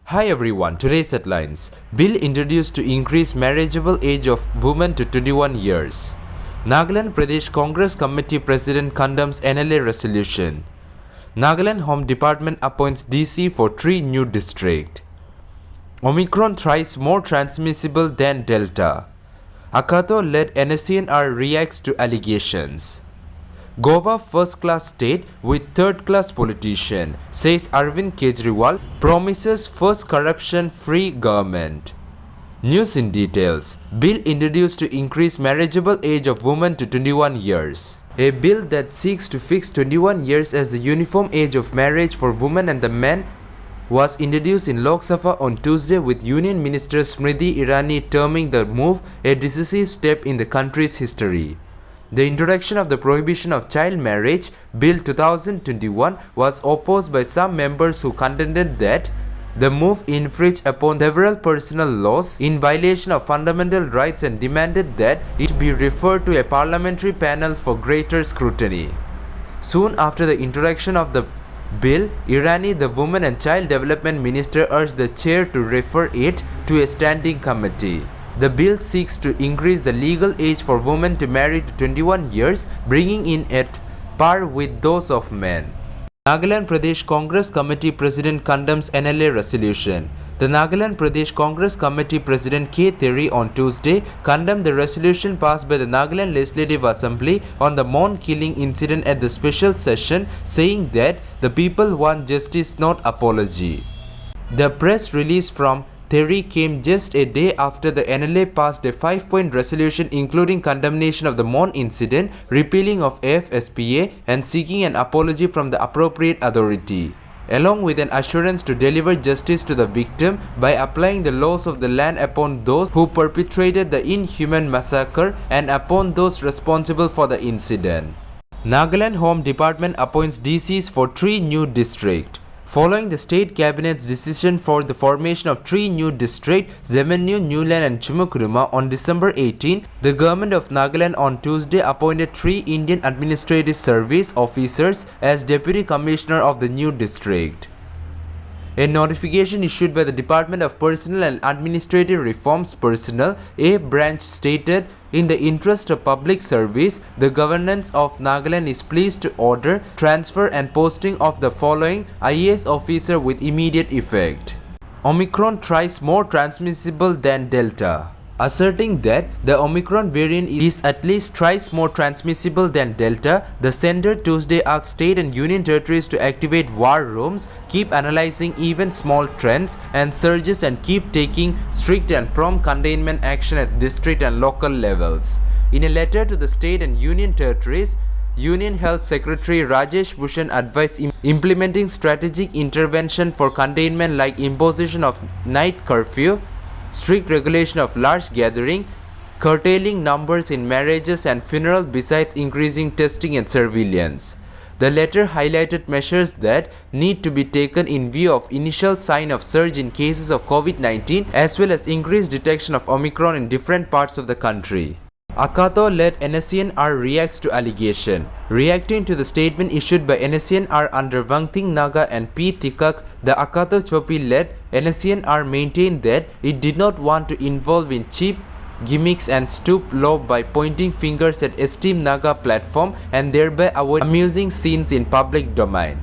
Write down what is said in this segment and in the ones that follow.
Hi everyone, today's headlines. Bill introduced to increase marriageable age of women to 21 years. Nagaland Pradesh Congress Committee President condemns NLA resolution. Nagaland Home Department appoints DC for 3 new districts. Omicron thrice more transmissible than Delta. Akato-led NSCNR reacts to allegations. Goa first-class state with third-class politician, says Arvind Kejriwal, promises first corruption-free government. News in details. Bill introduced to increase marriageable age of women to 21 years. A bill that seeks to fix 21 years as the uniform age of marriage for women and the men was introduced in Lok Sabha on Tuesday, with Union Minister Smriti Irani terming the move a decisive step in the country's history. The introduction of the Prohibition of Child Marriage Bill 2021 was opposed by some members who contended that the move infringed upon several personal laws in violation of fundamental rights and demanded that it be referred to a parliamentary panel for greater scrutiny. Soon after the introduction of the bill, Irani, the Women and Child Development Minister, urged the chair to refer it to a standing committee. The bill seeks to increase the legal age for women to marry to 21 years, bringing it at par with those of men. Nagaland Pradesh Congress Committee President condemns NLA resolution. The Nagaland Pradesh Congress Committee President K. Terry on Tuesday condemned the resolution passed by the Nagaland Legislative Assembly on the Mon killing incident at the special session, saying that the people want justice, not apology. The press release from Terry came just a day after the NLA passed a 5-point resolution including condemnation of the Mon incident, repealing of AFSPA, and seeking an apology from the appropriate authority, along with an assurance to deliver justice to the victim by applying the laws of the land upon those who perpetrated the inhuman massacre and upon those responsible for the incident. Nagaland Home Department appoints DCs for 3 new districts. Following the state cabinet's decision for the formation of 3 new districts, Zemenu, Newland and Chumukuruma, on December 18, the government of Nagaland on Tuesday appointed 3 Indian Administrative Service officers as Deputy Commissioner of the new district. A notification issued by the Department of Personnel and Administrative Reforms Personnel A branch stated, in the interest of public service, the governance of Nagaland is pleased to order transfer and posting of the following IAS officer with immediate effect. Omicron thrice more transmissible than Delta. Asserting that the Omicron variant is at least thrice more transmissible than Delta, the Centre Tuesday asked state and union territories to activate war rooms, keep analyzing even small trends and surges, and keep taking strict and prompt containment action at district and local levels. In a letter to the state and union territories, Union Health Secretary Rajesh Bhushan advised implementing strategic intervention for containment like imposition of night curfew, strict regulation of large gathering, curtailing numbers in marriages and funerals, besides increasing testing and surveillance. The letter highlighted measures that need to be taken in view of initial sign of surge in cases of COVID-19 as well as increased detection of Omicron in different parts of the country. Akato-led NSCNR reacts to allegation. Reacting to the statement issued by NSCNR under Vangting Naga and P. Tikak, the Akato Chopi-led NSCNR maintained that it did not want to involve in cheap gimmicks and stoop low by pointing fingers at esteemed Naga platform and thereby avoid amusing scenes in public domain.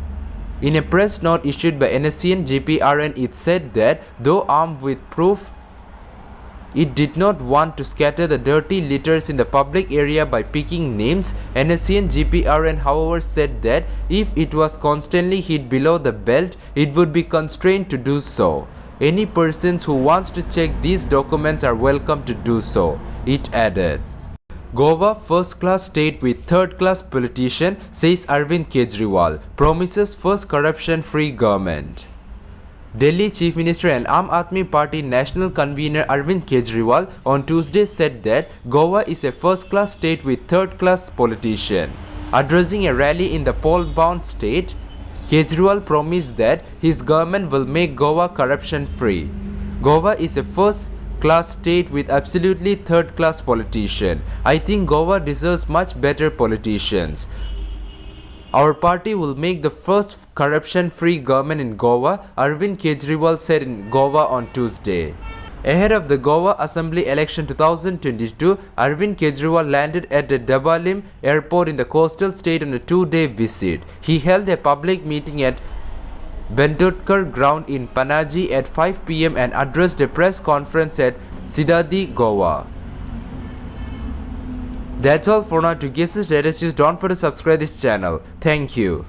In a press note issued by NSCN GPRN, it said that though armed with proof, it did not want to scatter the dirty litters in the public area by picking names. NSCN GPRN, however, said that if it was constantly hit below the belt, it would be constrained to do so. Any persons who wants to check these documents are welcome to do so, it added. Goa first-class state with third-class politician, says Arvind Kejriwal, promises first corruption-free government. Delhi Chief Minister and Aam Aadmi Party National Convener Arvind Kejriwal on Tuesday said that Goa is a first-class state with third-class politician. Addressing a rally in the poll-bound state, Kejriwal promised that his government will make Goa corruption-free. Goa is a first-class state with absolutely third-class politician. I think Goa deserves much better politicians. Our party will make the first corruption-free government in Goa, Arvind Kejriwal said in Goa on Tuesday. Ahead of the Goa Assembly election 2022, Arvind Kejriwal landed at the Dabalim airport in the coastal state on a 2-day visit. He held a public meeting at Bendotkar ground in Panaji at 5 p.m. and addressed a press conference at Sidadi, Goa. That's all for now. To get this latest news, don't forget to subscribe this channel. Thank you.